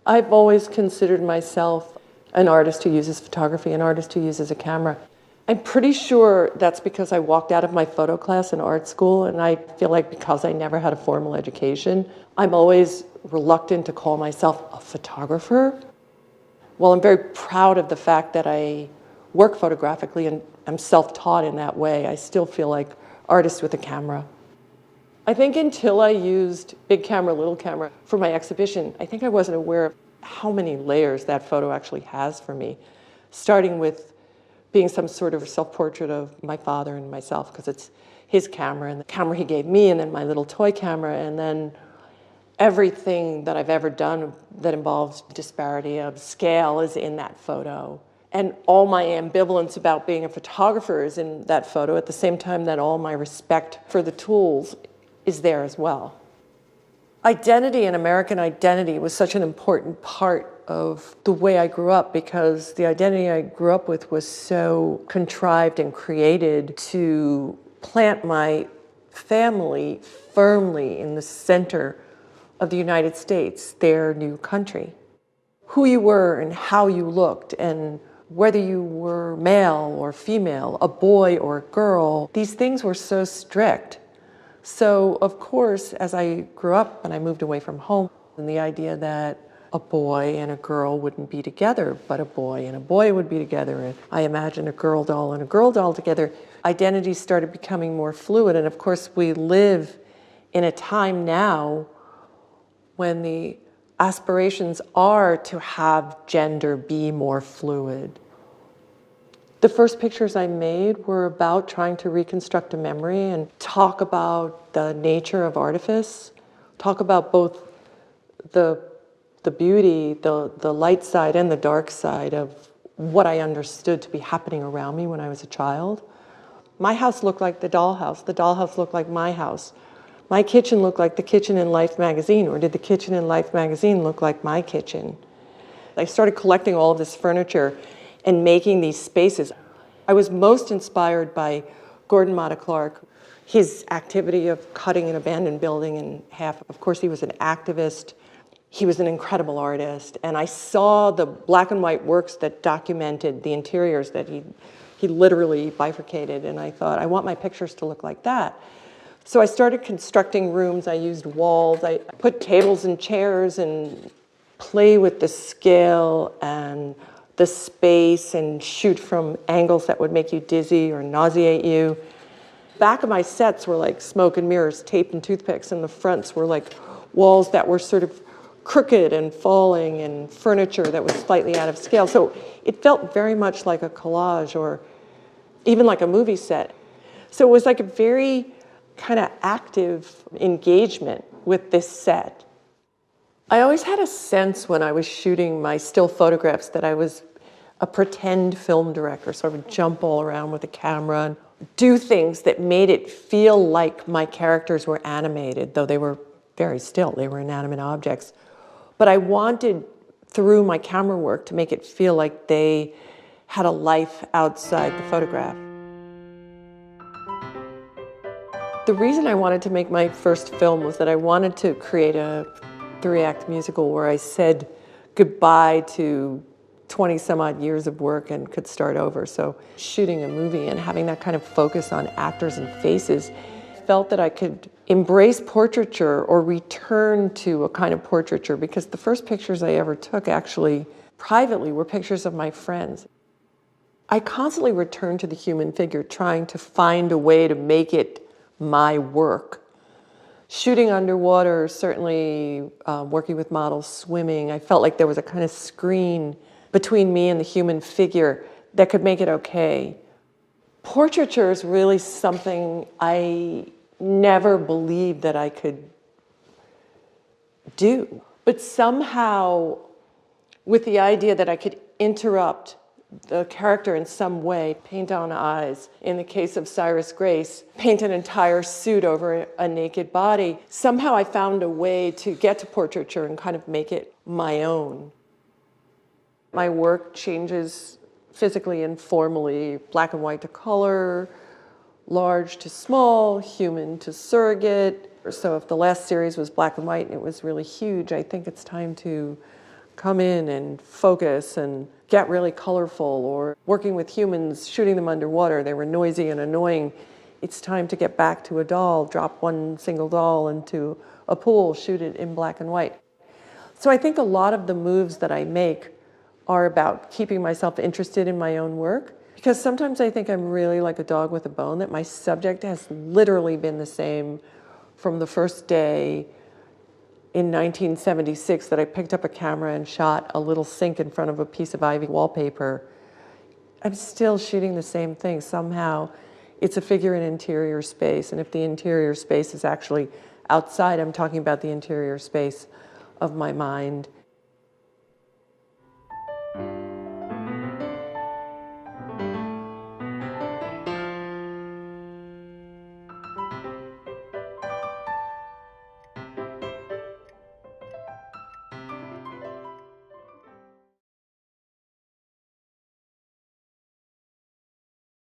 I've always considered myself an artist who uses photography, an artist who uses a camera. I'm pretty sure that's because I walked out of my photo class in art school, and I feel like because I never had a formal education, I'm always reluctant to call myself a photographer. Well, I'm very proud of the fact that I work photographically and I'm self-taught in that way. I still feel like artist with a camera. I think until I used big camera, little camera for my exhibition, I think I wasn't aware of how many layers that photo actually has for me, starting with being some sort of self-portrait of my father and myself, because it's his camera and the camera he gave me, and then my little toy camera, and then everything that I've ever done that involves disparity of scale is in that photo. And all my ambivalence about being a photographer is in that photo, at the same time that all my respect for the tools is there as well. Identity and American identity was such an important part of the way I grew up, because the identity I grew up with was so contrived and created to plant my family firmly in the center of the United States, their new country. Who you were and how you looked, and whether you were male or female, a boy or a girl, these things were so strict. So, of course, as I grew up and I moved away from home, and the idea that a boy and a girl wouldn't be together, but a boy and a boy would be together, and I imagined a girl doll and a girl doll together, identities started becoming more fluid. And of course, we live in a time now when the aspirations are to have gender be more fluid. The first pictures I made were about trying to reconstruct a memory and talk about the nature of artifice, talk about both the beauty, the light side and the dark side of what I understood to be happening around me when I was a child. My house looked like the dollhouse looked like my house. My kitchen looked like the Kitchen in Life magazine, or did the Kitchen in Life magazine look like my kitchen? I started collecting all of this furniture and making these spaces. I was most inspired by Gordon Matta Clark, his activity of cutting an abandoned building in half. Of course, he was an activist. He was an incredible artist. And I saw the black and white works that documented the interiors that he literally bifurcated. And I thought, I want my pictures to look like that. So I started constructing rooms. I used walls. I put tables and chairs and play with the scale and the space and shoot from angles that would make you dizzy or nauseate you. Back of my sets were like smoke and mirrors, tape and toothpicks, and the fronts were like walls that were sort of crooked and falling, and furniture that was slightly out of scale. So it felt very much like a collage or even like a movie set. So it was like a very kind of active engagement with this set. I always had a sense when I was shooting my still photographs that I was a pretend film director, so I would jump all around with a camera and do things that made it feel like my characters were animated, though they were very still, they were inanimate objects. But I wanted, through my camera work, to make it feel like they had a life outside the photograph. The reason I wanted to make my first film was that I wanted to create a 3-act musical where I said goodbye to 20 some odd years of work and could start over. So shooting a movie and having that kind of focus on actors and faces, felt that I could embrace portraiture or return to a kind of portraiture, because the first pictures I ever took actually privately were pictures of my friends. I constantly returned to the human figure, trying to find a way to make it my work. Shooting underwater, certainly working with models, swimming, I felt like there was a kind of screen between me and the human figure that could make it okay. Portraiture is really something I never believed that I could do. But somehow, with the idea that I could interrupt the character in some way, paint on eyes. In the case of Cyrus Grace, paint an entire suit over a naked body. Somehow I found a way to get to portraiture and kind of make it my own. My work changes physically and formally, black and white to color, large to small, human to surrogate. So if the last series was black and white and it was really huge, I think it's time to come in and focus and get really colorful, or working with humans, shooting them underwater. They were noisy and annoying. It's time to get back to a doll, drop one single doll into a pool, shoot it in black and white. So I think a lot of the moves that I make are about keeping myself interested in my own work, because sometimes I think I'm really like a dog with a bone, that my subject has literally been the same from the first day in 1976 that I picked up a camera and shot a little sink in front of a piece of ivy wallpaper. I'm still shooting the same thing. Somehow it's a figure in interior space, and if the interior space is actually outside, I'm talking about the interior space of my mind.